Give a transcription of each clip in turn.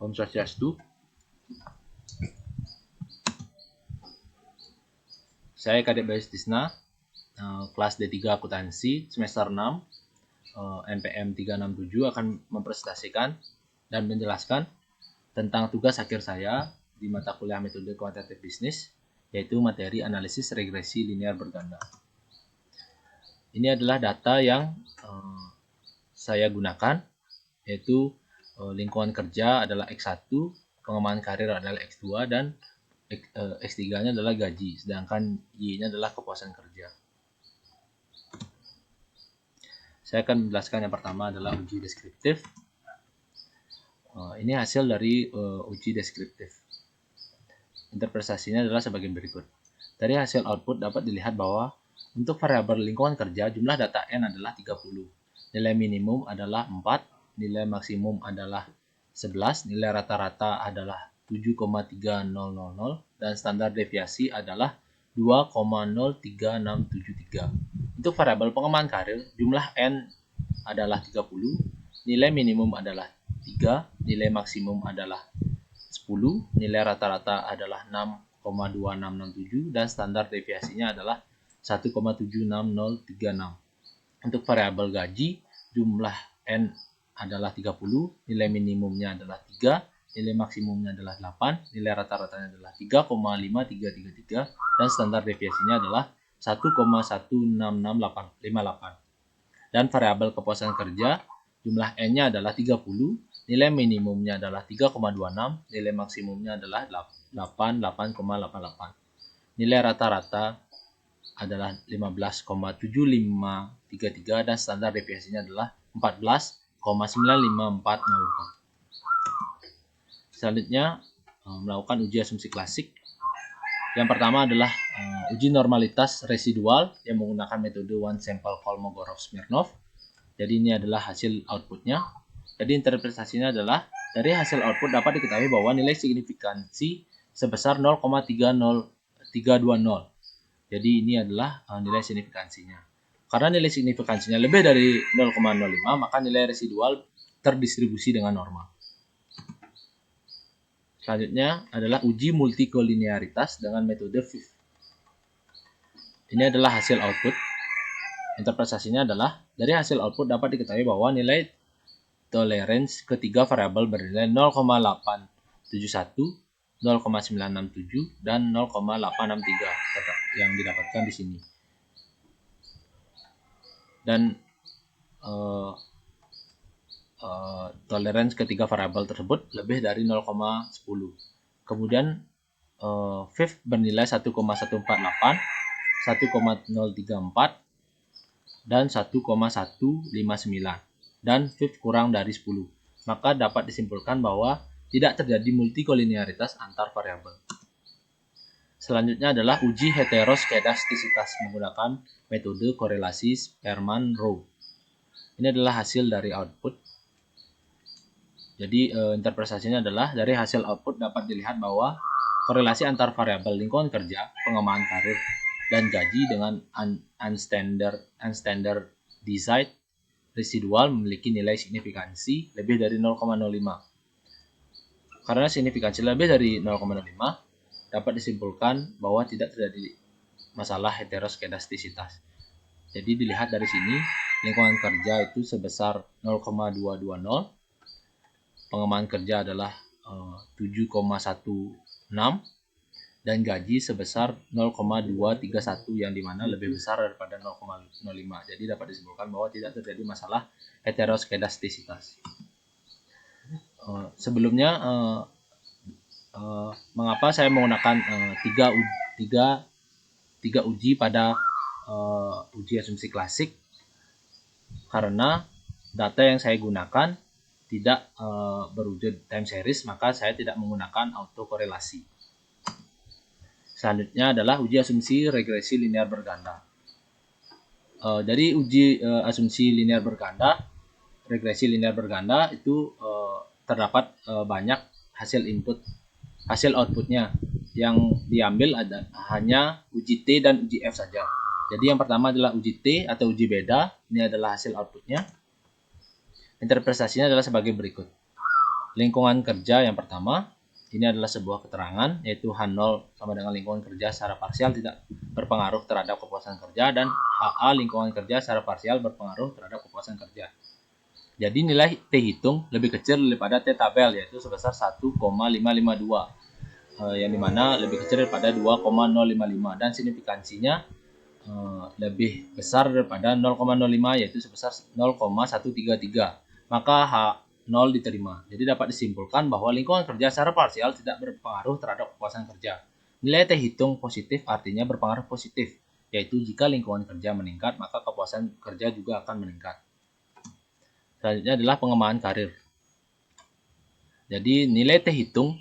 Om Swastiastu. Saya Kadep Bayu Tisna, kelas D3 Akuntansi, semester 6, NPM 367 akan mempresentasikan dan menjelaskan tentang tugas akhir saya di mata kuliah metode kuantitatif bisnis, yaitu materi analisis regresi linear berganda. Ini adalah data yang saya gunakan, yaitu lingkungan kerja adalah X1, pengembangan karir adalah X2, dan X3-nya adalah gaji, sedangkan Y-nya adalah kepuasan kerja. Saya akan menjelaskan yang pertama adalah uji deskriptif. Ini hasil dari uji deskriptif. Interpretasinya adalah sebagai berikut. Dari hasil output dapat dilihat bahwa untuk variabel lingkungan kerja, jumlah data N adalah 30. Nilai minimum adalah 4, nilai maksimum adalah 11, nilai rata-rata adalah 7,3000, dan standar deviasi adalah 2,03673. Untuk variabel pengembangan karir, jumlah N adalah 30, nilai minimum adalah 3, nilai maksimum adalah 10, nilai rata-rata adalah 6,2667, dan standar deviasinya adalah 1,76036. Untuk variabel gaji, jumlah N adalah 30, nilai minimumnya adalah 3, nilai maksimumnya adalah 8, nilai rata-ratanya adalah 3,5333, dan standar deviasinya adalah 1,16658. Dan variabel kepuasan kerja, jumlah N-nya adalah 30, nilai minimumnya adalah 3,26, nilai maksimumnya adalah 88,88. Nilai rata-rata adalah 15,7533, dan standar deviasinya adalah 14,95404. Selanjutnya, melakukan uji asumsi klasik. Yang pertama adalah uji normalitas residual yang menggunakan metode one sample Kolmogorov-Smirnov. Jadi ini adalah hasil outputnya. Jadi interpretasinya adalah dari hasil output dapat diketahui bahwa nilai signifikansi sebesar 0,30320. Jadi ini adalah nilai signifikansinya. Karena nilai signifikansinya lebih dari 0,05, maka nilai residual terdistribusi dengan normal. Selanjutnya adalah uji multikolinearitas dengan metode FIF. Ini adalah hasil output. Interpretasinya adalah dari hasil output dapat diketahui bahwa nilai tolerance ketiga variabel bernilai 0,871, 0,967, dan 0,863 yang didapatkan di sini. Dan tolerance ketiga variabel tersebut lebih dari 0,10. Kemudian FIF bernilai 1,148, 1,034, dan 1,159. Dan FIF kurang dari 10. Maka dapat disimpulkan bahwa tidak terjadi multikolinearitas antar variabel. Selanjutnya adalah uji heteroskedastisitas menggunakan metode korelasi Spearman-Rao. Ini adalah hasil dari output. Jadi interpretasinya adalah dari hasil output dapat dilihat bahwa korelasi antar variabel lingkungan kerja, pengembangan karir, dan gaji dengan unstandardized residual memiliki nilai signifikansi lebih dari 0,05. Karena signifikansi lebih dari 0,05, dapat disimpulkan bahwa tidak terjadi masalah heteroskedastisitas. Jadi dilihat dari sini, lingkungan kerja itu sebesar 0,220, pengembangan kerja adalah 7,16, dan gaji sebesar 0,231 yang dimana lebih besar daripada 0,05. Jadi dapat disimpulkan bahwa tidak terjadi masalah heteroskedastisitas. Sebelumnya, mengapa saya menggunakan tiga uji pada uji asumsi klasik? Karena data yang saya gunakan tidak berwujud time series, maka saya tidak menggunakan autokorelasi. Selanjutnya adalah uji asumsi regresi linear berganda. Dari uji asumsi linear berganda, regresi linear berganda itu terdapat banyak hasil outputnya. Yang diambil hanya uji T dan uji F saja. Jadi yang pertama adalah uji T atau uji beda. Ini adalah hasil outputnya. Interpretasinya adalah sebagai berikut. Lingkungan kerja yang pertama, ini adalah sebuah keterangan, yaitu H0 sama dengan lingkungan kerja secara parsial tidak berpengaruh terhadap kepuasan kerja, dan HA lingkungan kerja secara parsial berpengaruh terhadap kepuasan kerja. Jadi nilai T hitung lebih kecil daripada T tabel, yaitu sebesar 1,552, yang dimana lebih kecil daripada 2,055, dan signifikansinya lebih besar daripada 0,05, yaitu sebesar 0,133. Maka H0 diterima. Jadi dapat disimpulkan bahwa lingkungan kerja secara parsial tidak berpengaruh terhadap kepuasan kerja. Nilai T hitung positif artinya berpengaruh positif, yaitu jika lingkungan kerja meningkat, maka kepuasan kerja juga akan meningkat. Selanjutnya adalah pengembangan karir. Jadi nilai T hitung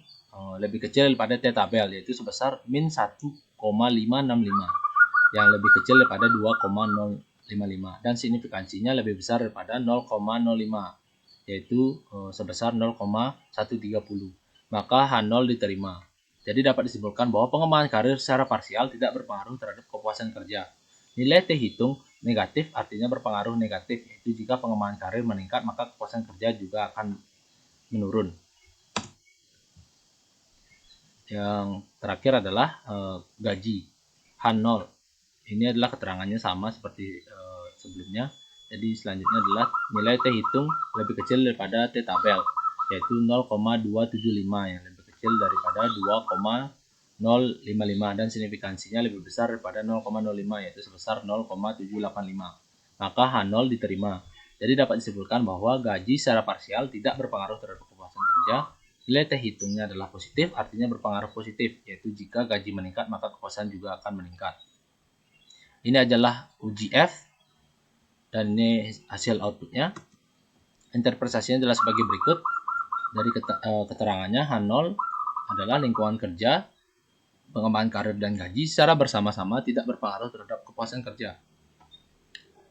lebih kecil daripada T tabel, yaitu sebesar min 1,565, yang lebih kecil daripada 2,055, dan signifikansinya lebih besar daripada 0,05, yaitu sebesar 0,130. Maka H0 diterima. Jadi dapat disimpulkan bahwa pengembangan karir secara parsial tidak berpengaruh terhadap kepuasan kerja. Nilai T hitung negatif artinya berpengaruh negatif, yaitu jika pengembangan karir meningkat, maka kepuasan kerja juga akan menurun. Yang terakhir adalah gaji H0. Ini adalah keterangannya sama seperti sebelumnya. Jadi selanjutnya adalah nilai T hitung lebih kecil daripada T tabel, yaitu 0,275, yang lebih kecil daripada 2,055, dan signifikansinya lebih besar daripada 0,05, yaitu sebesar 0,785. Maka H0 diterima. Jadi dapat disimpulkan bahwa gaji secara parsial tidak berpengaruh terhadap kepuasan kerja. Nilai T hitungnya adalah positif, artinya berpengaruh positif, yaitu jika gaji meningkat maka kepuasan juga akan meningkat. Ini adalah uji F, dan ini hasil outputnya. Interpretasinya adalah sebagai berikut. Dari keterangannya, H0 adalah lingkungan kerja, pengembangan karir dan gaji secara bersama-sama tidak berpengaruh terhadap kepuasan kerja.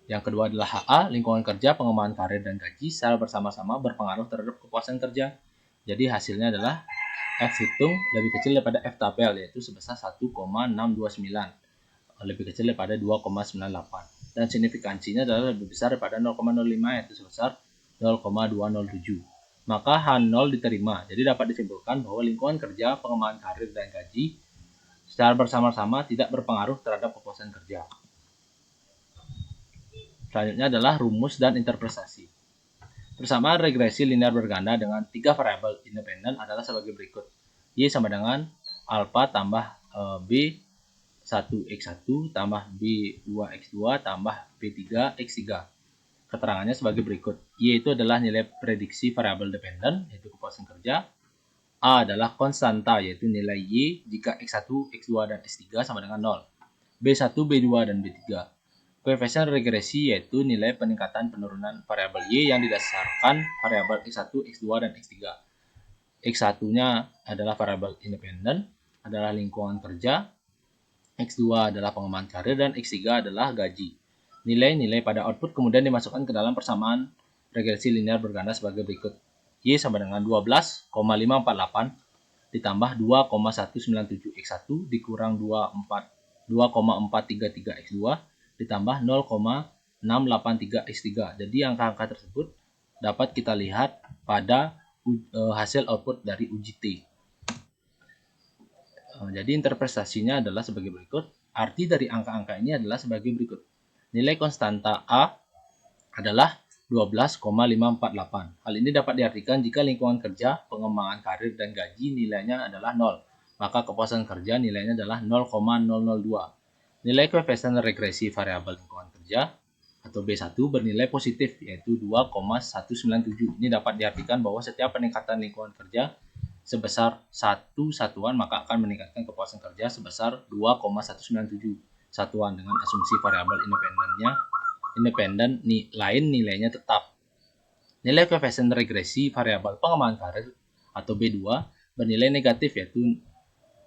Yang kedua adalah HA, lingkungan kerja, pengembangan karir dan gaji secara bersama-sama berpengaruh terhadap kepuasan kerja. Jadi hasilnya adalah F hitung lebih kecil daripada F tabel, yaitu sebesar 1,629. Lebih kecil daripada 2,98, dan signifikansinya adalah lebih besar daripada 0,05, yaitu sebesar 0,207. Maka H0 diterima. Jadi dapat disimpulkan bahwa lingkungan kerja, pengembangan karir dan gaji secara bersama-sama tidak berpengaruh terhadap kepuasan kerja. Selanjutnya adalah rumus dan interpretasi. Persamaan regresi linear berganda dengan 3 variabel independen adalah sebagai berikut. Y sama dengan alfa tambah B 1x1 tambah B2x2 tambah B3x3. Keterangannya sebagai berikut. Y itu adalah nilai prediksi variabel dependen, yaitu kepuasan kerja. A adalah konstanta, yaitu nilai Y jika x1, x2, dan x3 sama dengan 0. B1, B2, dan B3. Koefisien regresi yaitu nilai peningkatan penurunan variabel Y yang didasarkan variabel x1, x2, dan x3. X1-nya adalah variabel independen, adalah lingkungan kerja. X2 adalah pengembangan karir, dan X3 adalah gaji. Nilai-nilai pada output kemudian dimasukkan ke dalam persamaan regresi linear berganda sebagai berikut. Y sama dengan 12,548 ditambah 2,197x1 dikurang 2,433x2 ditambah 0,683x3. Jadi angka-angka tersebut dapat kita lihat pada hasil output dari uji T. Jadi interpretasinya adalah sebagai berikut. Arti dari angka-angka ini adalah sebagai berikut. Nilai konstanta A adalah 12,548. Hal ini dapat diartikan jika lingkungan kerja, pengembangan karir, dan gaji nilainya adalah 0. Maka kepuasan kerja nilainya adalah 0,002. Nilai koefisien regresi variabel lingkungan kerja atau B1 bernilai positif, yaitu 2,197. Ini dapat diartikan bahwa setiap peningkatan lingkungan kerja sebesar 1 satuan maka akan meningkatkan kepuasan kerja sebesar 2,197 satuan dengan asumsi variabel independen lain nilainya tetap. Nilai koefisien regresi variabel pengembangan karir atau B2 bernilai negatif, yaitu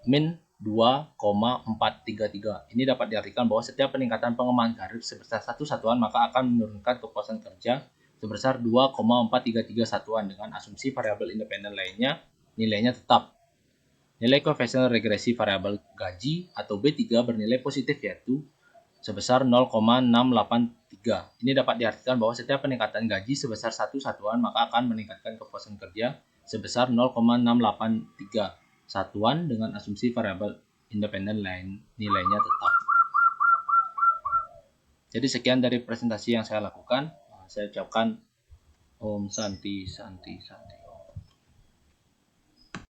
min 2,433. Ini dapat diartikan bahwa setiap peningkatan pengembangan karir sebesar 1 satuan maka akan menurunkan kepuasan kerja sebesar 2,433 satuan dengan asumsi variabel independen lainnya nilainya tetap. Nilai koefisien regresi variabel gaji atau B3 bernilai positif, yaitu sebesar 0,683. Ini dapat diartikan bahwa setiap peningkatan gaji sebesar 1 satuan maka akan meningkatkan kepuasan kerja sebesar 0,683 satuan dengan asumsi variabel independen nilainya tetap. Jadi sekian dari presentasi yang saya lakukan. Saya ucapkan Om Santi Santi Santi.